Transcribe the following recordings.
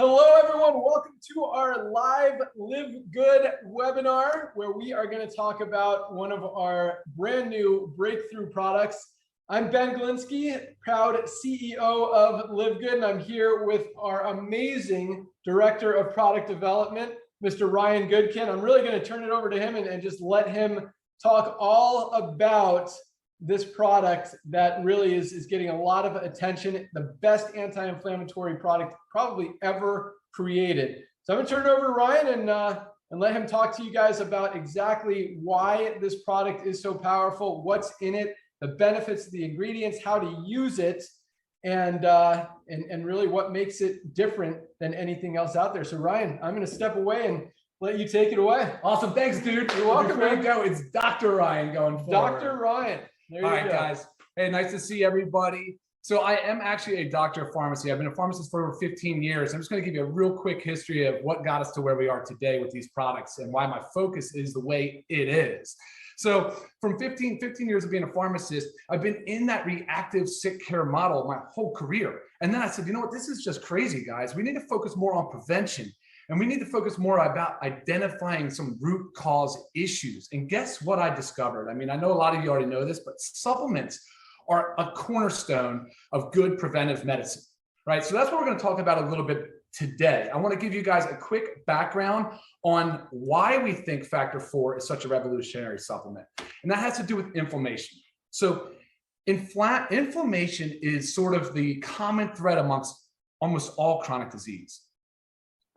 Hello, everyone. Welcome to our live LiveGood webinar, where we are going to talk about one of our brand new breakthrough products. I'm Ben Glinsky, proud CEO of LiveGood, and I'm here with our amazing Director of Product Development, Mr. Ryan Goodkin. I'm really going to turn it over to him and just let him talk all about this product that really is getting a lot of attention, the best anti-inflammatory product probably ever created. So I'm gonna turn it over to Ryan and let him talk to you guys about exactly why this product is so powerful, what's in it, the benefits of the ingredients, how to use it, and really what makes it different than anything else out there. So Ryan, I'm gonna step away and let you take it away. Awesome, thanks, dude. You're welcome, man. Go. It's Dr. Ryan going forward. Dr. Ryan. All right, guys. Hey, nice to see everybody. So I am actually a doctor of pharmacy. I've been a pharmacist for over 15 years. I'm just going to give you a real quick history of what got us to where we are today with these products and why my focus is the way it is. So from 15 years of being a pharmacist, I've been in that reactive sick care model my whole career. And then I said, you know what, this is just crazy, guys. We need to focus more on prevention. And we need to focus more about identifying some root cause issues. And guess what I discovered? I mean, I know a lot of you already know this, but supplements are a cornerstone of good preventive medicine, right? So that's what we're going to talk about a little bit today. I want to give you guys a quick background on why we think Factor 4 is such a revolutionary supplement. And that has to do with inflammation. So inflammation is sort of the common thread amongst almost all chronic disease.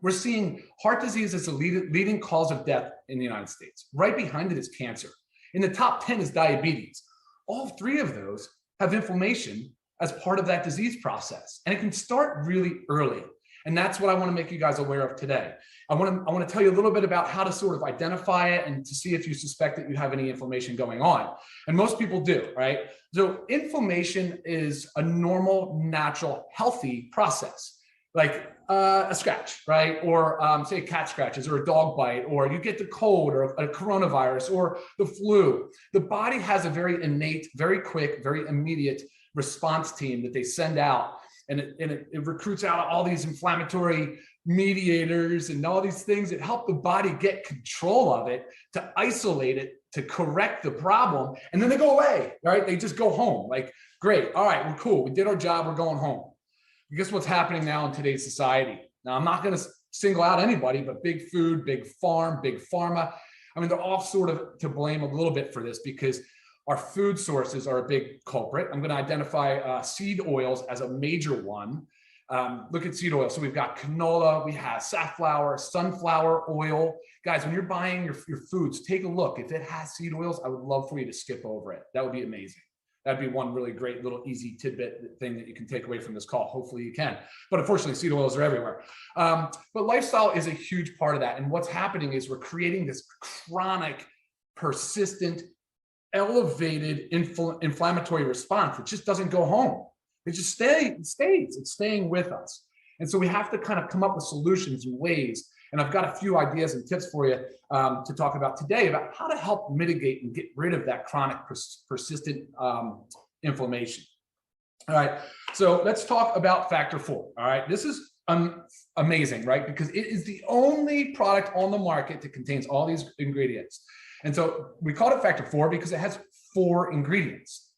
We're seeing heart disease as the leading cause of death in the United States. Right behind it is cancer. In the top 10 is diabetes. All three of those have inflammation as part of that disease process. And it can start really early. And that's what I want to make you guys aware of today. I want to tell you a little bit about how to sort of identify it and to see if you suspect that you have any inflammation going on. And most people do, right? So inflammation is a normal, natural, healthy process. Like a scratch, right? Or say a cat scratches or a dog bite, or you get the cold or a coronavirus or the flu. The body has a very innate, very quick, very immediate response team that they send out, and it recruits out all these inflammatory mediators and all these things that help the body get control of it, to isolate it, to correct the problem, and then they go away, right? They just go home. Like, great, all right, we're cool, we did our job, we're going home. Guess what's happening now in today's society? Now, I'm not going to single out anybody, but big food, big farm, big pharma. I mean, they're all sort of to blame a little bit for this because our food sources are a big culprit. I'm going to identify seed oils as a major one. Look at seed oil. So we've got canola, we have safflower, sunflower oil. Guys, when you're buying your foods, take a look. If it has seed oils, I would love for you to skip over it. That would be amazing. That'd be one really great little easy tidbit thing that you can take away from this call. Hopefully you can. But unfortunately, seed oils are everywhere. But lifestyle is a huge part of that. And what's happening is we're creating this chronic, persistent, elevated inflammatory response that just doesn't go home. It just stays. It's staying with us. And so we have to kind of come up with solutions and ways. And I've got a few ideas and tips for you to talk about today about how to help mitigate and get rid of that chronic persistent inflammation. All right, so let's talk about Factor 4. All right, this is amazing, right? Because it is the only product on the market that contains all these ingredients. And so we called it Factor 4 because it has 4 ingredients.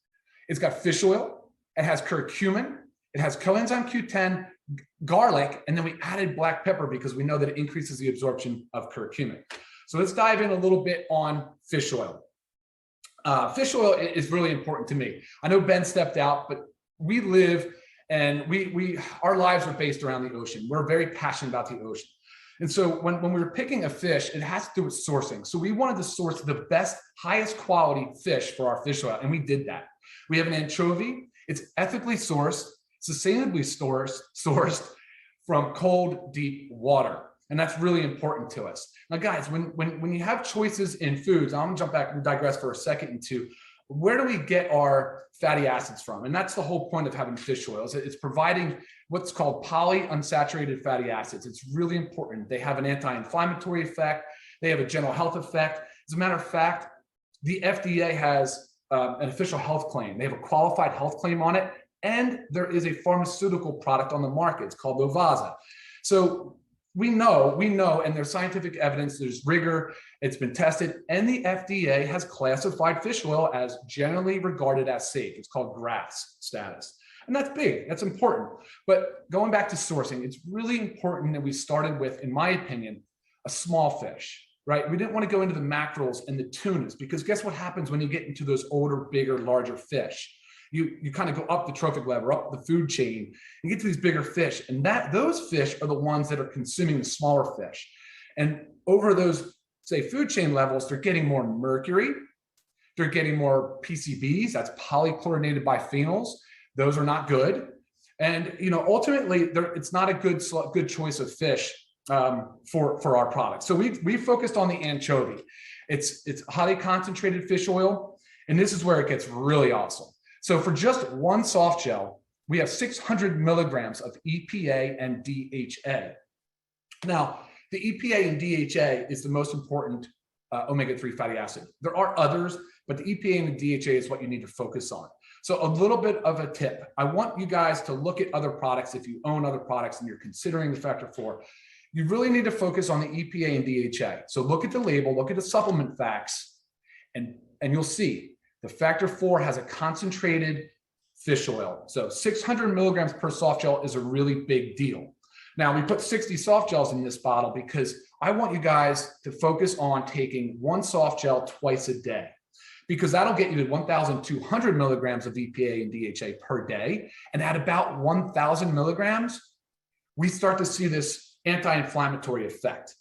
It's got fish oil, it has curcumin, it has coenzyme Q10, garlic, and then we added black pepper because we know that it increases the absorption of curcumin. So let's dive in a little bit on fish oil. Fish oil is really important to me. I know Ben stepped out, but we live and our lives are based around the ocean. We're very passionate about the ocean. And so when we were picking a fish, it has to do with sourcing. So we wanted to source the best, highest quality fish for our fish oil, and we did that. We have an anchovy. It's ethically sourced, sustainably sourced from cold, deep water. And that's really important to us. Now, guys, when you have choices in foods, I'm gonna jump back and digress for a second into where do we get our fatty acids from? And that's the whole point of having fish oils. It's providing what's called polyunsaturated fatty acids. It's really important. They have an anti-inflammatory effect. They have a general health effect. As a matter of fact, the FDA has an official health claim. They have a qualified health claim on it. And there is a pharmaceutical product on the market. It's called Lovasa. So we know, and there's scientific evidence, there's rigor, it's been tested, and the FDA has classified fish oil as generally regarded as safe. It's called GRAS status. And that's big, that's important. But going back to sourcing, it's really important that we started with, in my opinion, a small fish, right? We didn't want to go into the mackerels and the tunas, because guess what happens when you get into those older, bigger, larger fish? You kind of go up the trophic ladder, up the food chain, you get to these bigger fish, and those fish are the ones that are consuming the smaller fish. And over those, say, food chain levels, they're getting more mercury, they're getting more PCBs, that's polychlorinated biphenyls. Those are not good. And ultimately, it's not a good choice of fish for our product. So we focused on the anchovy. It's highly concentrated fish oil, and this is where it gets really awesome. So for just one soft gel, we have 600 milligrams of EPA and DHA. Now, the EPA and DHA is the most important omega-3 fatty acid. There are others, but the EPA and the DHA is what you need to focus on. So a little bit of a tip. I want you guys to look at other products. If you own other products and you're considering the factor 4, you really need to focus on the EPA and DHA. So look at the label, look at the supplement facts, and you'll see the factor 4 has a concentrated fish oil. So 600 milligrams per soft gel is a really big deal. Now we put 60 soft gels in this bottle because I want you guys to focus on taking one soft gel twice a day, because that'll get you to 1,200 milligrams of EPA and DHA per day. And at about 1,000 milligrams, we start to see this anti-inflammatory effect,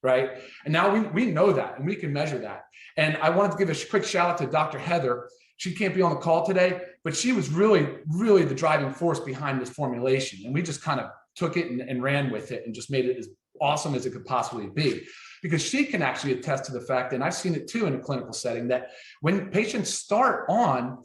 right? And now we know that, and we can measure that. And I wanted to give a quick shout out to Dr. Heather. She can't be on the call today, but she was really, really the driving force behind this formulation. And we just kind of took it and ran with it and just made it as awesome as it could possibly be. Because she can actually attest to the fact, and I've seen it too in a clinical setting, that when patients start on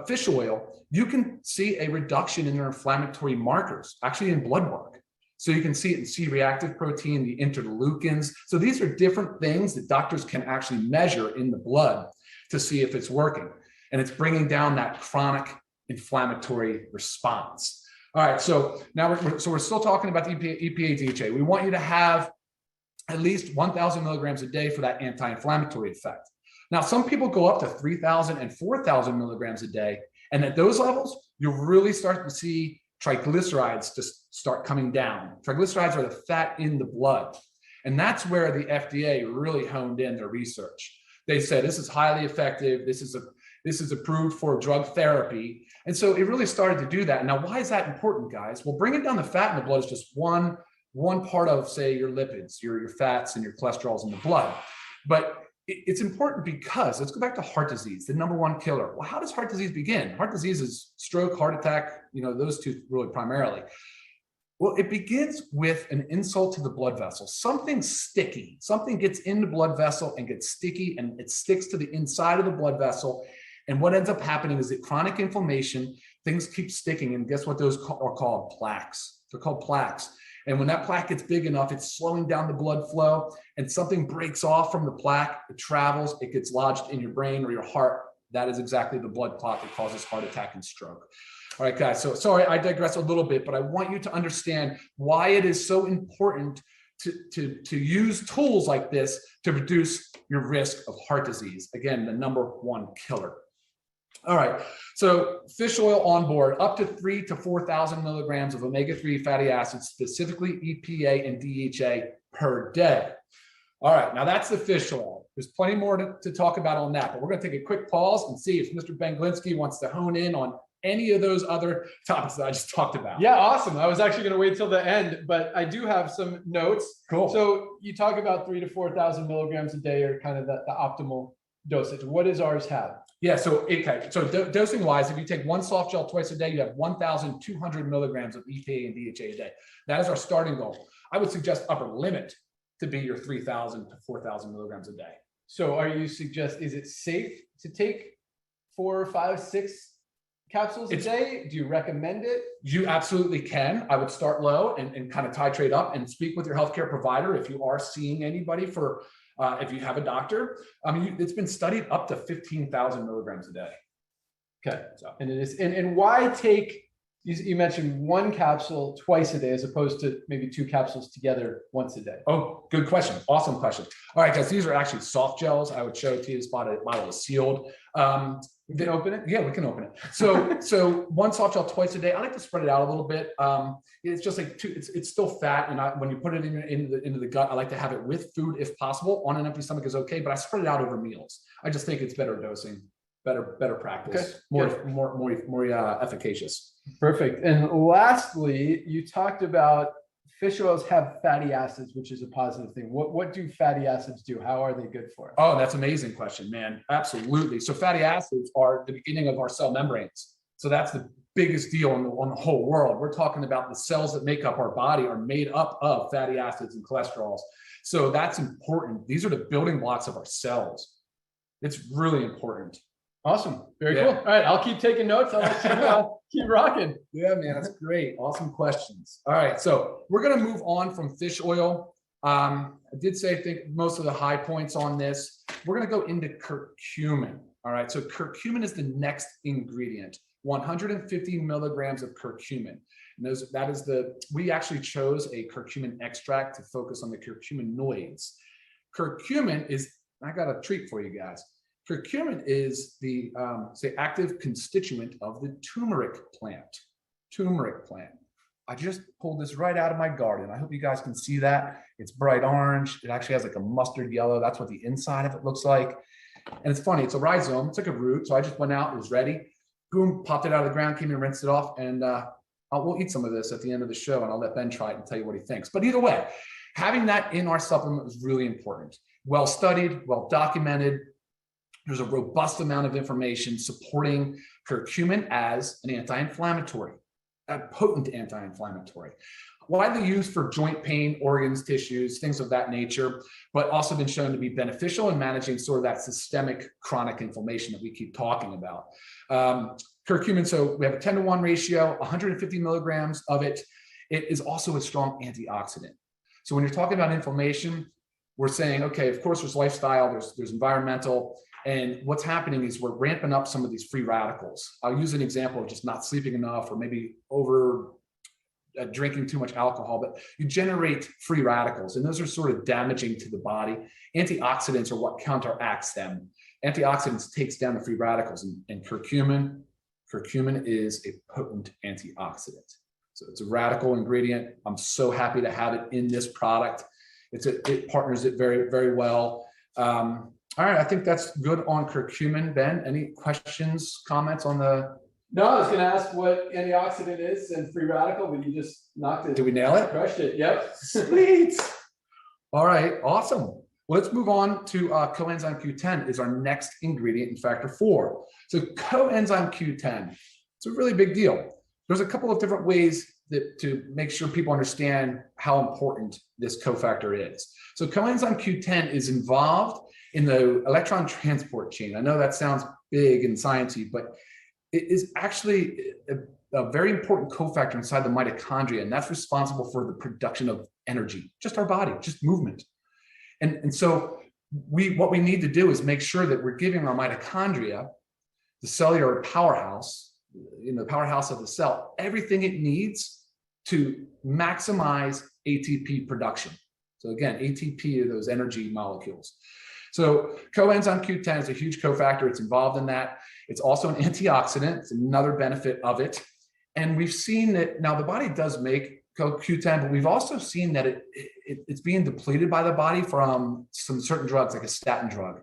fish oil, you can see a reduction in their inflammatory markers, actually in blood work. So you can see it in C-reactive protein, the interleukins. So these are different things that doctors can actually measure in the blood to see if it's working. And it's bringing down that chronic inflammatory response. All right, so now we're still talking about the EPA, DHA. We want you to have at least 1,000 milligrams a day for that anti-inflammatory effect. Now, some people go up to 3,000 and 4,000 milligrams a day. And at those levels, you'll really start to see triglycerides just start coming down. Triglycerides are the fat in the blood. And that's where the FDA really honed in their research. They said, this is highly effective. This is approved for drug therapy. And so it really started to do that. Now, why is that important, guys? Well, bringing down the fat in the blood is just one part of, say, your lipids, your fats and your cholesterols in the blood. But it's important because, let's go back to heart disease, the #1 killer. Well, how does heart disease begin? Heart disease is stroke, heart attack, those two really primarily. Well, it begins with an insult to the blood vessel. Something sticky, something gets in the blood vessel and gets sticky, and it sticks to the inside of the blood vessel. And what ends up happening is that chronic inflammation, things keep sticking. And guess what those are called? Plaques. They're called plaques. And when that plaque gets big enough, it's slowing down the blood flow, and something breaks off from the plaque, it travels, it gets lodged in your brain or your heart. That is exactly the blood clot that causes heart attack and stroke. All right, guys, so sorry, I digress a little bit, but I want you to understand why it is so important to use tools like this to reduce your risk of heart disease. Again, the #1 killer. All right, so fish oil on board, up to 3,000 to 4,000 milligrams of omega-3 fatty acids, specifically EPA and DHA per day. All right, now that's the fish oil. There's plenty more to talk about on that, but we're gonna take a quick pause and see if Mr. Ben Glinsky wants to hone in on any of those other topics that I just talked about. Yeah, awesome. I was actually going to wait till the end, but I do have some notes. Cool. So you talk about 3,000 to 4,000 milligrams a day are kind of the optimal dosage. What does ours have? Yeah, so dosing wise, if you take one soft gel twice a day, you have 1,200 milligrams of EPA and DHA a day. That is our starting goal. I would suggest upper limit to be your 3,000 to 4,000 milligrams a day. So is it safe to take 4, 5, 6 capsules a day? Do you recommend it? You absolutely can. I would start low and kind of titrate up, and speak with your healthcare provider if you are seeing anybody for, if you have a doctor. I mean, it's been studied up to 15,000 milligrams a day. Okay. So, and it is, and why take You mentioned one capsule twice a day as opposed to maybe 2 capsules together once a day. Oh, good question. Awesome question. All right, guys, these are actually soft gels. I would show it to you. This bottle is sealed. You can open it? Yeah, we can open it. So one soft gel twice a day. I like to spread it out a little bit. It's just like it's still fat, and when you put it into the gut, I like to have it with food if possible. On an empty stomach is okay, but I spread it out over meals. I just think it's better dosing, better practice, okay. more efficacious. Perfect. And lastly, you talked about fish oils have fatty acids, which is a positive thing. What do fatty acids do? How are they good for us? Oh, that's an amazing question, man. Absolutely. So fatty acids are the beginning of our cell membranes. So that's the biggest deal on the whole world. We're talking about the cells that make up our body are made up of fatty acids and cholesterols. So that's important. These are the building blocks of our cells. It's really important. Awesome. Very cool. All right. I'll keep taking notes. I'll let you keep rocking. Yeah, man. That's great. Awesome questions. All right. So we're going to move on from fish oil. I did say, I think most of the high points on this, we're going to go into curcumin. All right. So curcumin is the next ingredient, 150 milligrams of curcumin. And we actually chose a curcumin extract to focus on the curcuminoids. Curcumin is, I got a treat for you guys. Curcumin is the active constituent of the turmeric plant. Turmeric plant. I just pulled this right out of my garden. I hope you guys can see that. It's bright orange. It actually has like a mustard yellow. That's what the inside of it looks like. And it's funny. It's a rhizome. It's like a root. So I just went out. It was ready. Boom, popped it out of the ground, came and rinsed it off. And we'll eat some of this at the end of the show. And I'll let Ben try it and tell you what he thinks. But either way, having that in our supplement is really important. Well studied, well documented. There's a robust amount of information supporting curcumin as an anti-inflammatory, a potent anti-inflammatory. Widely used for joint pain, organs, tissues, things of that nature, but also been shown to be beneficial in managing sort of that systemic chronic inflammation that we keep talking about. Curcumin, so we have a 10-to-1 ratio, 150 milligrams of it. It is also a strong antioxidant. So when you're talking about inflammation, we're saying, okay, of course, there's lifestyle, there's environmental, and what's happening is we're ramping up some of these free radicals. I'll use an example of just not sleeping enough or maybe over drinking too much alcohol, but you generate free radicals, and those are sort of damaging to the body. Antioxidants are what counteracts them. Antioxidants takes down the free radicals, and curcumin is a potent antioxidant. So it's a radical ingredient. I'm so happy to have it in this product. It partners it very, very well. All right, I think that's good on curcumin. Ben, any questions, comments on the? No, I was going to ask what antioxidant is and free radical, but you just knocked it. Did we nail it? Crushed it. Yep. Sweet. All right, awesome. Well, let's move on to coenzyme Q10 is our next ingredient in factor 4. So coenzyme Q10, it's a really big deal. There's a couple of different ways to make sure people understand how important this cofactor is. So coenzyme Q10 is involved in the electron transport chain. I know that sounds big and sciencey, but it is actually a very important cofactor inside the mitochondria, and that's responsible for the production of energy, just our body, just movement. And so what we need to do is make sure that we're giving our mitochondria, the cellular powerhouse, the powerhouse of the cell, everything it needs to maximize ATP production. So again, ATP are those energy molecules. So coenzyme Q10 is a huge cofactor. It's involved in that. It's also an antioxidant. It's another benefit of it. And we've seen that now the body does make Q10, but we've also seen that it's being depleted by the body from some certain drugs, like a statin drug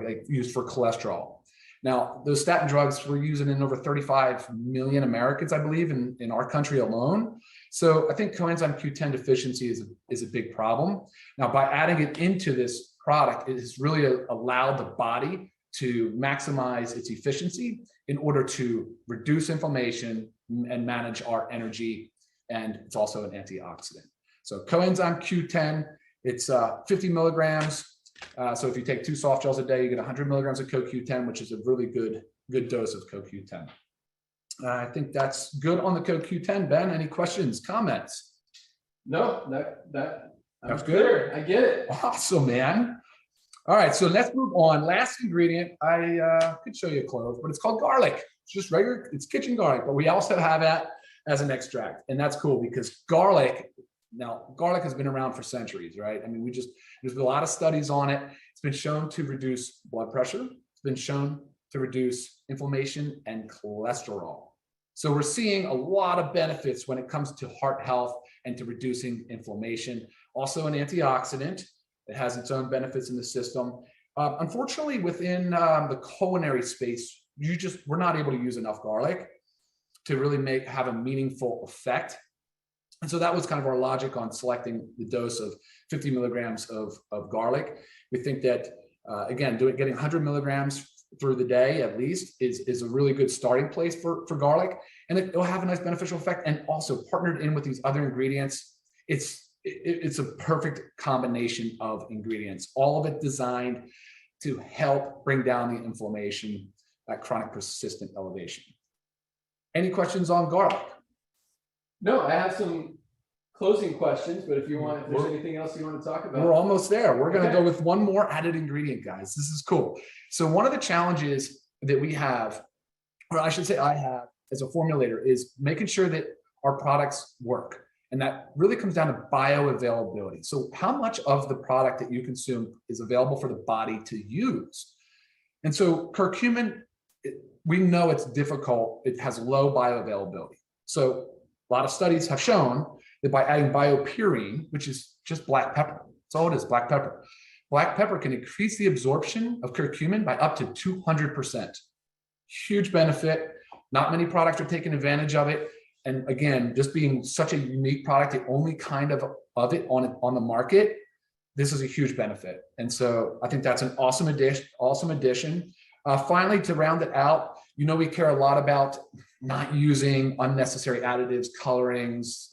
like used for cholesterol. Now, those statin drugs we're using in over 35 million Americans, I believe, in our country alone. So I think coenzyme Q10 deficiency is a big problem. Now, by adding it into this product, it has really allowed the body to maximize its efficiency in order to reduce inflammation and manage our energy. And it's also an antioxidant. So coenzyme Q10, it's 50 milligrams. So if you take 2 soft gels a day, you get 100 milligrams of CoQ10, which is a really good dose of CoQ10. I think that's good on the CoQ10. Ben, any questions, comments? No, that's good. I get it. Awesome, man. All right, so let's move on. Last ingredient, I could show you a clove, but it's called garlic. It's just regular, it's kitchen garlic, but we also have that as an extract. And that's cool because garlic has been around for centuries, right? I mean, there's been a lot of studies on it. It's been shown to reduce blood pressure. It's been shown to reduce inflammation and cholesterol. So we're seeing a lot of benefits when it comes to heart health and to reducing inflammation. Also an antioxidant. It has its own benefits in the system. Unfortunately, within the culinary space, we're not able to use enough garlic to really have a meaningful effect. And so that was kind of our logic on selecting the dose of 50 milligrams of garlic. We think that, again, getting 100 milligrams through the day at least is a really good starting place for garlic. And it will have a nice beneficial effect. And also partnered in with these other ingredients, it's a perfect combination of ingredients, all of it designed to help bring down the inflammation, that chronic persistent elevation. Any questions on garlic? No, I have some closing questions, but if there's anything else you want to talk about. We're almost there. We're going to go with one more added ingredient, guys. This is cool. So one of the challenges that we have, or I should say I have as a formulator, is making sure that our products work. And that really comes down to bioavailability. So how much of the product that you consume is available for the body to use? And so curcumin, we know it's difficult. It has low bioavailability. So a lot of studies have shown that by adding biopurine, which is just black pepper, that's all it is, black pepper. Black pepper can increase the absorption of curcumin by up to 200%. Huge benefit. Not many products are taking advantage of it. And again, just being such a unique product, the only kind of it on the market, this is a huge benefit. And so I think that's an awesome addition. Finally, to round it out, we care a lot about not using unnecessary additives, colorings,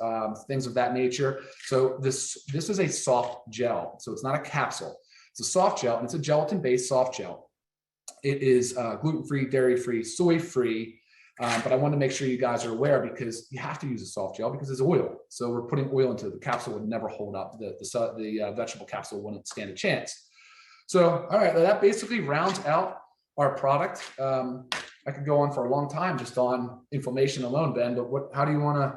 things of that nature. So this is a soft gel. So it's not a capsule. It's a soft gel, and it's a gelatin-based soft gel. It is gluten-free, dairy-free, soy-free. But I want to make sure you guys are aware because you have to use a soft gel because it's oil. So we're putting oil into the capsule would never hold up. The vegetable capsule wouldn't stand a chance. So, all right, that basically rounds out our product. I could go on for a long time just on inflammation alone, Ben, but how do you want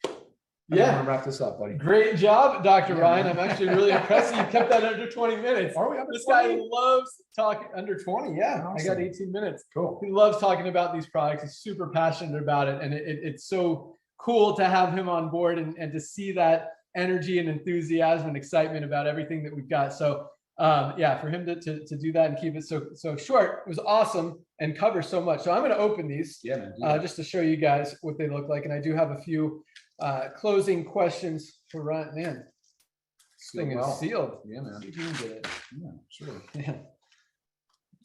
to wrap this up, buddy? Great job, Dr. Ryan. I'm actually really impressed you kept that under 20 minutes. Are we under This 20? guy loves talking under 20. Yeah, Awesome. I got 18 minutes. Cool. He loves talking about these products. He's super passionate about it. And it's so cool to have him on board and to see that energy and enthusiasm and excitement about everything that we've got. So for him to do that and keep it so short was awesome and cover so much. So I'm going to open these just to show you guys what they look like. And I do have a few closing questions for Ryan. Man, this thing is sealed. Yeah, man. You can get it. Yeah, sure. Yeah.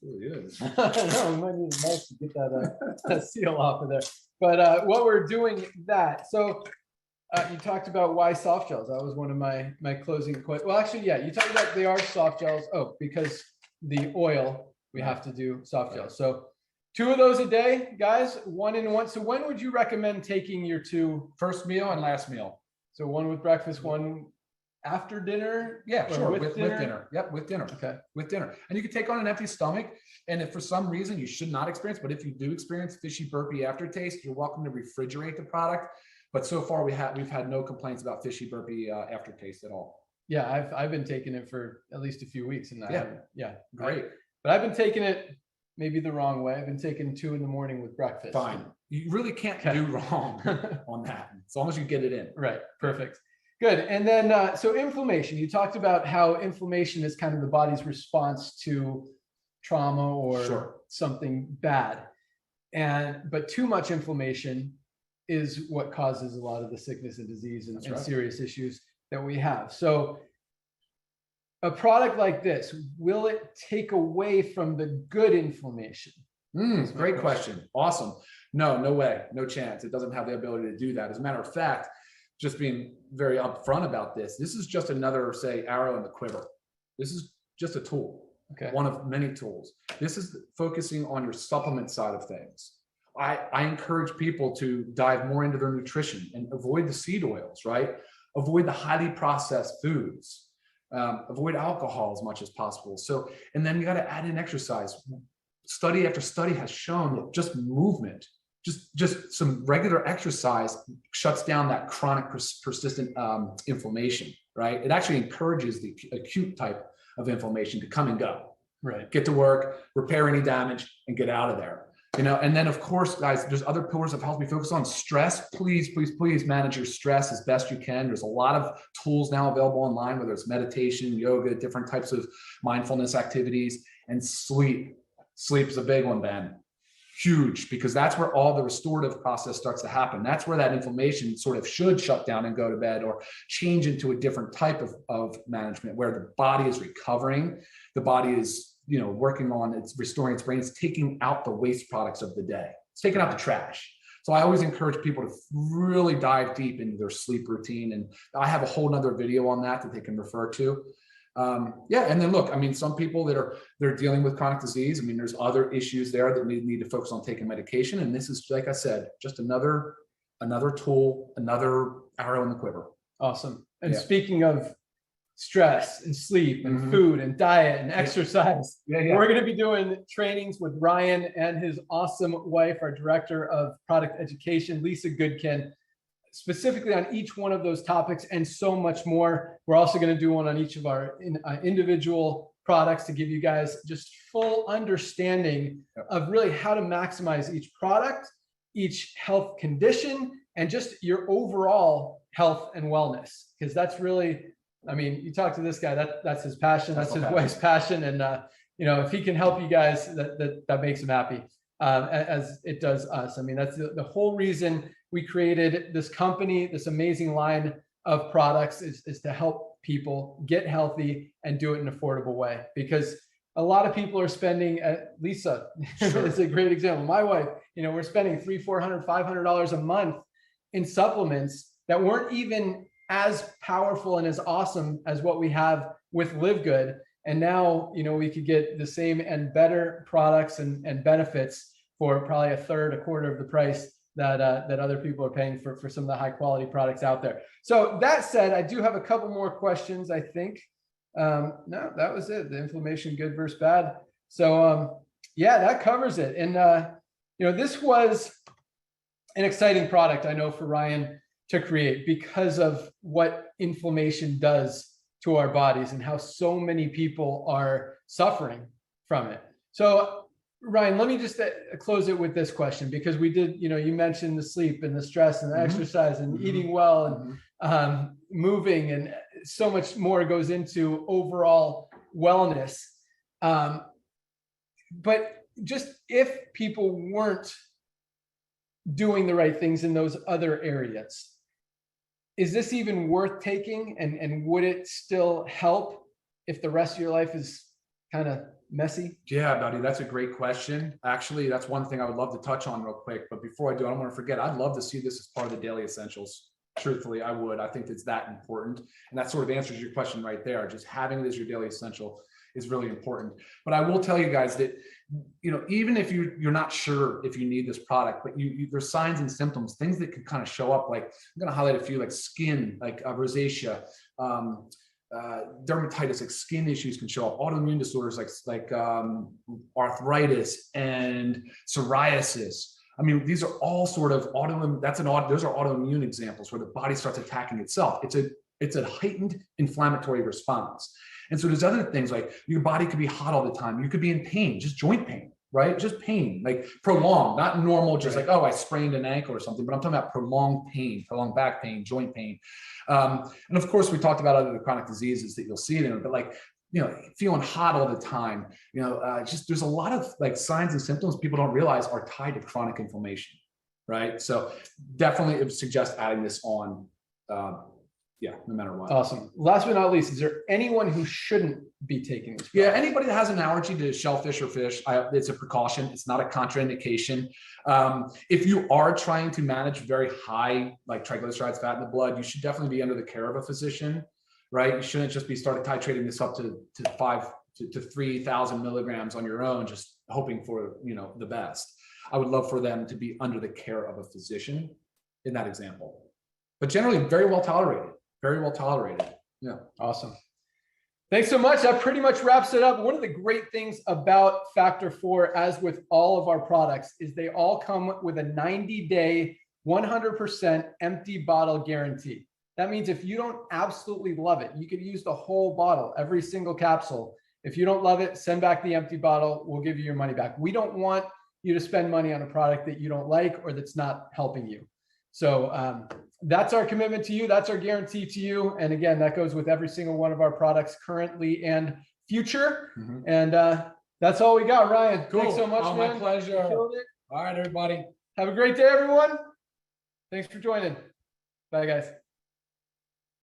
It really is. No, we might need a knife to get that seal off of there. But what we're doing so you talked about why soft gels. That was one of my closing questions. Well, actually, yeah, you talked about they are soft gels. Oh, because the oil, we have to do soft gels. So 2 of those a day, guys, 1 and 1. So when would you recommend taking your 2? First meal and last meal. So 1 with breakfast, 1 after dinner? Yeah, sure. With dinner. Yep, with dinner. Okay. With dinner. And you can take on an empty stomach. And if for some reason you should not experience, but if you do experience fishy burpy aftertaste, you're welcome to refrigerate the product. But so far we've had no complaints about fishy burpy aftertaste at all. Yeah, I've been taking it for at least a few weeks and Great. But I've been taking it maybe the wrong way. I've been taking 2 in the morning with breakfast. Fine. You really can't do wrong on that, as long as you get it in. Right. Perfect. Good. And then, so inflammation, you talked about how inflammation is kind of the body's response to trauma or something bad. But too much inflammation is what causes a lot of the sickness and disease and serious issues that we have. So a product like this, will it take away from the good inflammation? Great question. Awesome. No way. No chance. It doesn't have the ability to do that. As a matter of fact, just being very upfront about this is just another, say, arrow in the quiver. This is just a tool. Okay. One of many tools. This is focusing on your supplement side of things. I encourage people to dive more into their nutrition and avoid the seed oils, right? Avoid the highly processed foods. Avoid alcohol as much as possible. So, and then you got to add in exercise. study after study has shown that just movement, just some regular exercise shuts down that chronic persistent inflammation, right? It actually encourages the acute type of inflammation to come and go, right? Get to work, repair any damage, and get out of there. And then of course, guys, there's other pillars of health we focus on. Stress, please manage your stress as best you can. There's a lot of tools now available online, whether it's meditation, yoga, different types of mindfulness activities, and sleep. Sleep is a big one, Ben. Huge, because that's where all the restorative process starts to happen. That's where that inflammation sort of should shut down and go to bed, or change into a different type of management where the body is recovering. The body is working on it's restoring its brain. It's taking out the waste products of the day. It's taking out the trash. So I always encourage people to really dive deep into their sleep routine. And I have a whole nother video on that they can refer to. And then look, I mean, some people they're dealing with chronic disease. I mean, there's other issues there that need to focus on taking medication. And this is, like I said, just another tool, another arrow in the quiver. Awesome. And speaking of stress and sleep and food and diet and exercise, we're going to be doing trainings with Ryan and his awesome wife, our director of product education, Lisa Goodkin, specifically on each one of those topics and so much more. We're also going to do one on each of our individual products to give you guys just full understanding of really how to maximize each product, each health condition, and just your overall health and wellness. Because that's really, I mean, you talk to this guy, that's his passion, that's his wife's passion. And, if he can help you guys, that makes him happy, as it does us. I mean, that's the whole reason we created this company, this amazing line of products is to help people get healthy and do it in an affordable way. Because a lot of people are spending, Lisa is a great example. My wife, we're spending $300, $400, $500 a month in supplements that weren't even as powerful and as awesome as what we have with LiveGood. And now, we could get the same and better products and benefits for probably a third, a quarter of the price that other people are paying for some of the high quality products out there. So that said, I do have a couple more questions, I think. No, that was it. The inflammation, good versus bad. So that covers it. And this was an exciting product, I know, for Ryan to create because of what inflammation does to our bodies and how so many people are suffering from it. So Ryan, let me just close it with this question, because we did, you mentioned the sleep and the stress and the exercise and eating well and moving, and so much more goes into overall wellness. But just if people weren't doing the right things in those other areas, is this even worth taking? And would it still help if the rest of your life is kind of messy? Yeah, buddy, that's a great question. Actually, that's one thing I would love to touch on real quick. But before I do, I don't want to forget, I'd love to see this as part of the daily essentials. Truthfully, I would. I think it's that important. And that sort of answers your question right there. Just having it as your daily essential is really important. But I will tell you guys that, even if you're not sure if you need this product, but there's signs and symptoms, things that can kind of show up. Like, I'm going to highlight a few, like skin, like rosacea, dermatitis, like skin issues can show up, autoimmune disorders like arthritis and psoriasis. I mean, these are all sort of autoimmune. Those are autoimmune examples where the body starts attacking itself. It's a heightened inflammatory response. And so there's other things, like your body could be hot all the time. You could be in pain, just joint pain, right? Just pain, like prolonged, not normal, just like, oh, I sprained an ankle or something, but I'm talking about prolonged pain, prolonged back pain, joint pain. And of course, we talked about other chronic diseases that you'll see in it, but like, feeling hot all the time, just there's a lot of like signs and symptoms people don't realize are tied to chronic inflammation, right? So definitely it would suggest adding this on, no matter what. Awesome. Last but not least, is there anyone who shouldn't be taking this product? Yeah, anybody that has an allergy to shellfish or fish, it's a precaution. It's not a contraindication. If you are trying to manage very high, like triglycerides, fat in the blood, you should definitely be under the care of a physician, right? You shouldn't just be titrating this up to 5 to 3,000 milligrams on your own, just hoping for, the best. I would love for them to be under the care of a physician in that example, but generally very well tolerated. Very well tolerated. Yeah. Awesome. Thanks so much. That pretty much wraps it up. One of the great things about Factor 4, as with all of our products, is they all come with a 90-day, 100% empty bottle guarantee. That means if you don't absolutely love it, you could use the whole bottle, every single capsule. If you don't love it, send back the empty bottle. We'll give you your money back. We don't want you to spend money on a product that you don't like or that's not helping you. So that's our commitment to you. That's our guarantee to you. And again, that goes with every single one of our products currently and future. And that's all we got, Ryan. Cool. Thanks so much, Oh, man. my pleasure. Killed it. All right, everybody. Have a great day, everyone. Thanks for joining. Bye, guys.